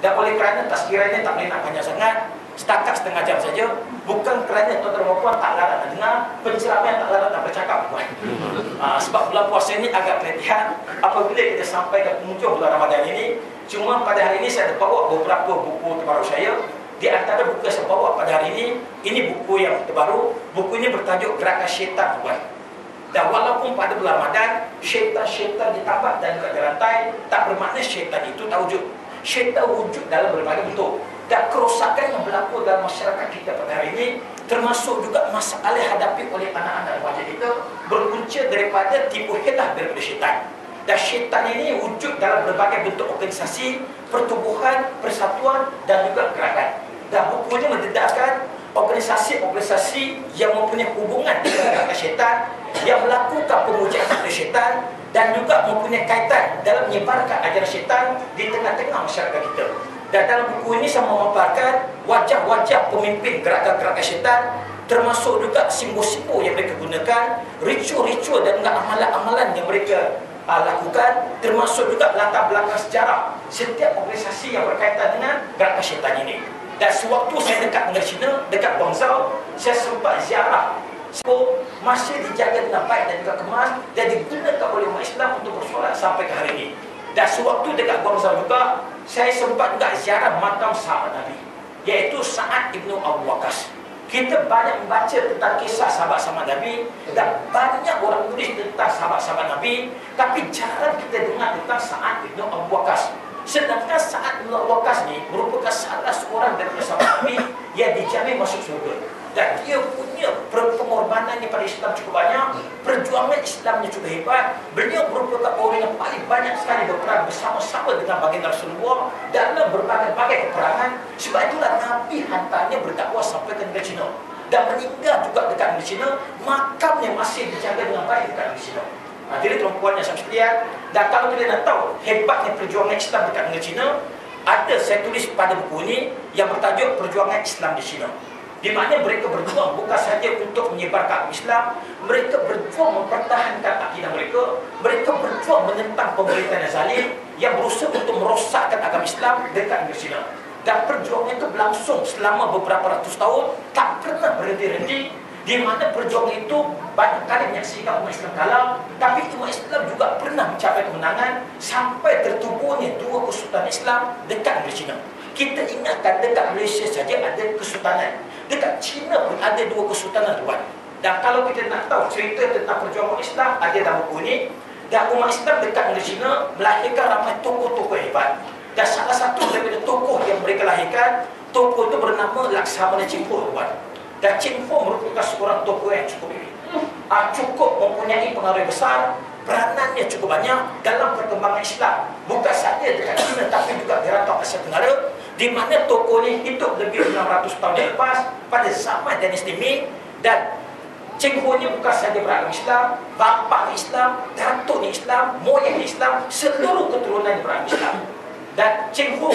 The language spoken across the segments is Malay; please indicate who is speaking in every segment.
Speaker 1: Dan oleh kerana sekiranya tak boleh nak panjang sangat, setakat setengah jam saja. Bukan kerana tuan-tuan dan puan tak larat nak dengar, penceramah tak larat nak bercakap puan. Sebab bulan puasa ini agak pelatihan apabila kita sampai ke penghujung bulan Ramadan ini. Cuma pada hari ini saya ada bawa beberapa buku terbaru saya. Di antara buku yang saya bawa pada hari ini buku yang terbaru. Buku ini bertajuk Gerakan Syaitan puan. Dan walaupun pada bulan Ramadan syaitan ditambah dan juga dirantai, tak bermakna syaitan itu tak wujud. Syaitan wujud dalam berbagai bentuk. Dan kerosakan yang berlaku dalam masyarakat kita pada hari ini, termasuk juga masalah hadapi oleh anak-anak remaja kita, berpunca daripada tipu helah daripada syaitan. Dan syaitan ini wujud dalam berbagai bentuk organisasi, pertubuhan, persatuan dan juga gerakan. Dan buku ini mendedahkan organisasi-organisasi yang mempunyai hubungan dengan syaitan, yang melakukan pemujaan kepada syaitan dan juga mempunyai kaitan dalam menyebarkan ajaran syaitan di tengah-tengah masyarakat kita. Dan dalam buku ini saya memaparkan wajah-wajah pemimpin gerakan-gerakan syaitan, termasuk juga simbol-simbol yang mereka gunakan, ritual-ritual dan juga amalan-amalan yang mereka lakukan, termasuk juga latar belakang sejarah setiap organisasi yang berkaitan dengan gerakan syaitan ini. Dan sewaktu saya dekat dengan China, dekat Guangzhou, saya sempat ziarah masih dijaga dengan baik dan juga kemas dan digunakan oleh umat Islam untuk bersolat sampai ke hari ini. Dan sewaktu dekat Guangzhou juga, saya sempat juga ziarah makam sahabat Nabi, iaitu Sa'ad ibnu Abu Waqqas. Kita banyak membaca tentang kisah sahabat-sahabat Nabi dan banyak orang tulis tentang sahabat-sahabat Nabi, tapi jarang kita dengar tentang Sa'ad ibnu Abu Waqqas. Sedangkan Sa'ad ibnu Abu Waqqas ni merupakan salah seorang daripada sahabat Nabi yang dijamin masuk surga. Dan dia punya pengorbanannya pada Islam cukup banyak, perjuangan Islamnya cukup hebat. Beliau merupakan orang yang paling banyak sekali berperang bersama-sama dengan baginda Rasulullah dalam berbagai peperangan. Sebab itulah Nabi hantarnya berdakwah sampai ke negeri China dan meninggal juga dekat negeri China. Makamnya masih dijaga dengan baik dekat negeri China. Jadi tuan-puan yang saya sekalian, dan kalau kita nak tahu hebatnya perjuangan Islam dekat negeri China, ada saya tulis pada buku ini yang bertajuk Perjuangan Islam di China. Di mana mereka berjuang bukan saja untuk menyebarkan Islam, mereka berjuang mempertahankan akidah mereka, mereka berjuang menentang pemerintahan yang zalim yang berusaha untuk merosakkan agama Islam dekat negeri China. Dan perjuangan itu berlangsung selama beberapa ratus tahun, tak pernah berhenti-henti, di mana perjuangan itu banyak kali menyaksikan umat Islam kalah, tapi umat Islam juga pernah mencapai kemenangan sampai tertubuhnya dua kesultanan Islam dekat negeri China. Kita ingatkan dekat Malaysia saja ada kesultanan, dekat China pun ada dua kesultanan tuan. Dan kalau kita nak tahu cerita tentang perjuangan Islam, ada dalam buku ini. Dan umat Islam dekat negeri China melahirkan ramai tokoh-tokoh hebat. Dan salah satu daripada tokoh yang mereka lahirkan, tokoh itu bernama Laksamana Cheng Ho tuan. Dan Cheng Ho merupakan seorang tokoh yang cukup mempunyai pengaruh besar. Peranannya cukup banyak dalam perkembangan Islam, bukan saja dekat China tapi juga di rantau Asia Tenggara, di mana tokoh ini hidup lebih 600 tahun lepas pada zaman dinasti Ming. Dan Cheng Ho ni bukan saja beragama Islam, bapa Islam, datuk ni Islam, moyang Islam, seluruh keturunan beragama Islam. Dan Cheng Ho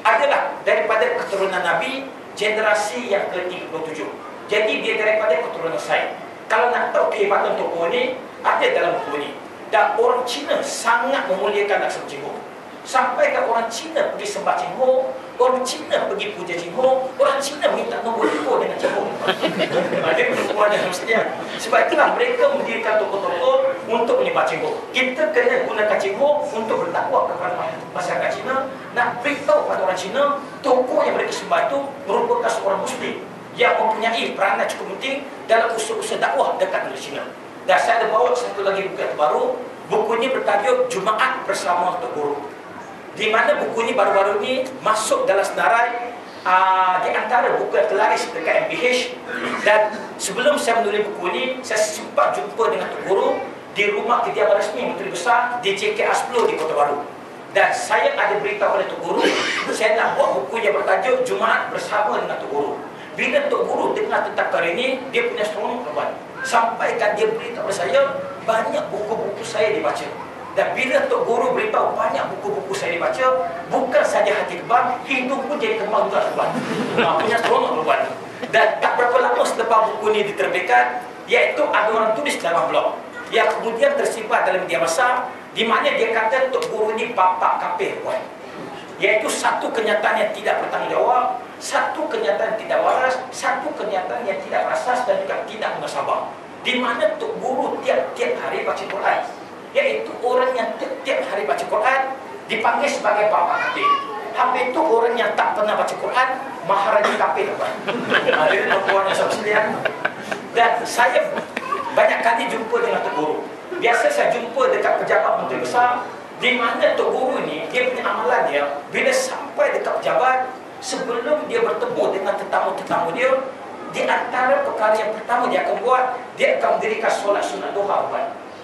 Speaker 1: adalah daripada keturunan Nabi generasi yang ke-37. Jadi dia daripada keturunan saya. Kalau nak tahu kehebatan tokoh ni, ada dalam buku ni. Dan orang Cina sangat memuliakan Laksamana Cheng Ho. Sampai ke orang Cina pergi sembah Cheng Ho, orang Cina pergi puja Cheng Ho, orang Cina minta nombor telefon dengan Cheng Ho. Ada perempuan yang mestinya. Sebab itulah mereka mendirikan tokoh-tokoh untuk menyembah Cheng Ho. Kita kena gunakan Cheng Ho untuk berdakwah kepada masyarakat Cina, nak beritahu kepada orang Cina tokoh yang mereka sembah itu merupakan seorang Muslim yang mempunyai peranan cukup penting dalam usaha-usaha dakwah dekat negeri China. Dan saya ada bawa satu lagi buku terbaru. Buku ini bertajuk Jumaat Bersama Tok Guru, di mana buku ini baru-baru ini masuk dalam senarai di antara buku yang terlaris dekat MPH. Dan sebelum saya menulis buku ini, saya sempat jumpa dengan Tok Guru di rumah kediaman rasmi Menteri Besar di JKA 10 di Kota Baru. Dan saya ada beritahu oleh Tok Guru, saya nak buat buku yang bertajuk Jumaat Bersama dengan Tok Guru. Bila Tok Guru dengar tentang perkara ini, dia punya seronok keluar. Sampaikan dia beritahu kepada saya, banyak buku-buku saya dibaca. Dan bila Tok Guru beritahu banyak buku-buku saya dibaca, bukan saja hati kebang, hidung pun jadi kembang juga tuan. Punya seronok tuan. Dan tak berapa lama selepas buku ini diterbitkan, iaitu ada orang tulis dalam blog yang kemudian tersimpan dalam media massa, di mana dia kata Tok Guru ini bapak kafir tuan. Iaitu satu kenyataan yang tidak bertanggungjawab, satu kenyataan yang tidak waras, satu kenyataan yang tidak berasas dan juga tidak munasabah. Di mana Tok Guru tiap-tiap hari baca Quran, iaitu orang yang tiap hari baca Quran dipanggil sebagai Bapa Kafir. Habis itu orang yang tak pernah baca Quran Maharaja Kafir. Jadi tuan yang sekalian, dan saya banyak kali jumpa dengan Tok Guru. Biasa saya jumpa dekat pejabat menteri besar, di mana Tok Guru ni, dia punya amalan dia, bila sampai dekat pejabat, sebelum dia bertemu dengan tetamu-tetamu dia, di antara perkara yang pertama dia akan buat, dia akan mendirikan solat sunat duha.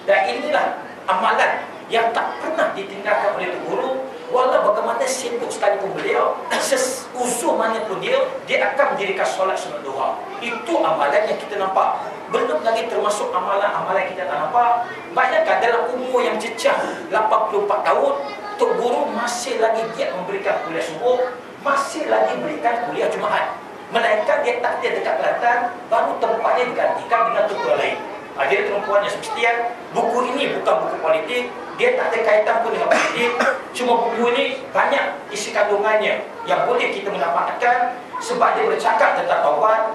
Speaker 1: Dan inilah amalan yang tak pernah ditinggalkan oleh Tok Guru. Walau bagaimana sibuk sekalipun beliau, seusuh mana pun dia akan mendirikan solat sunat duha. Itu amalan yang kita nampak. Belum lagi termasuk amalan-amalan kita tak nampak. Bayangkan dalam umur yang cecah 84 tahun, Tok Guru masih lagi giat memberikan kuliah subuh, masih lagi berikan kuliah Jumaat. Melainkan dia tak ada dekat Kelantan, baru tempatnya digantikan dengan Tok Guru lain. Jadi perempuan yang semestian, buku ini bukan buku politik, dia tak ada kaitan pun dengan politik. Cuma buku ini banyak isi kandungannya yang boleh kita mendapatkan, sebab dia bercakap tentang taubat,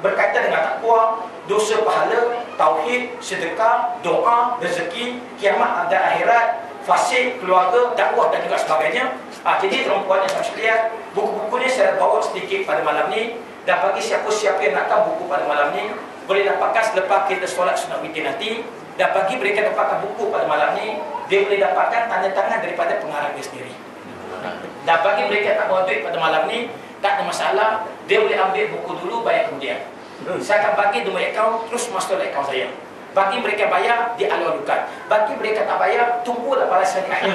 Speaker 1: berkaitan dengan takwa, dosa pahala, tauhid, sedekah, doa, rezeki, kiamat dan akhirat, fasih, keluarga, dakwah dan juga sebagainya. Jadi perempuan yang sekalian, buku-buku ni saya bawa sedikit pada malam ni, dan bagi siapa-siapa yang nakkan buku pada malam ni, boleh dapatkan selepas kita solat sunat witir nanti. Dan bagi mereka dapatkan buku pada malam ni, dia boleh dapatkan tanda tangan daripada pengarang dia sendiri. Dan bagi mereka tak bawa duit pada malam ni, tak ada masalah, dia boleh ambil buku dulu, bayar kemudian. Saya akan bagi nombor akaun, terus masuk dalam akaun saya. Bagi mereka bayar, dia alu-alukan. Bagi mereka tak bayar, tunggulah balasan di akhir.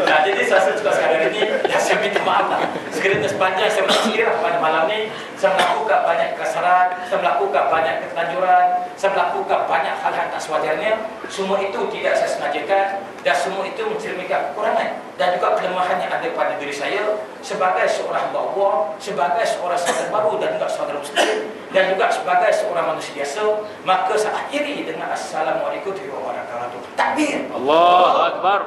Speaker 1: Nah, jadi saya juga sekarang ini, saya minta maaf lah. Sekiranya sepanjang saya berkira pada malam ni, saya melakukan banyak kekasaran, saya melakukan banyak keterlanjuran, saya melakukan banyak hal-hal tak sewajarnya. Semua itu tidak saya sengajakan, dan semua itu mencerminkan kekurangan dan juga kelemahan yang ada pada diri saya sebagai seorang hamba Allah, sebagai seorang saudara baru dan juga saudara muslim, dan juga sebagai seorang manusia biasa. Maka saya akhiri dengan Assalamualaikum warahmatullahi wabarakatuh. Takbir.
Speaker 2: Allahu Akbar.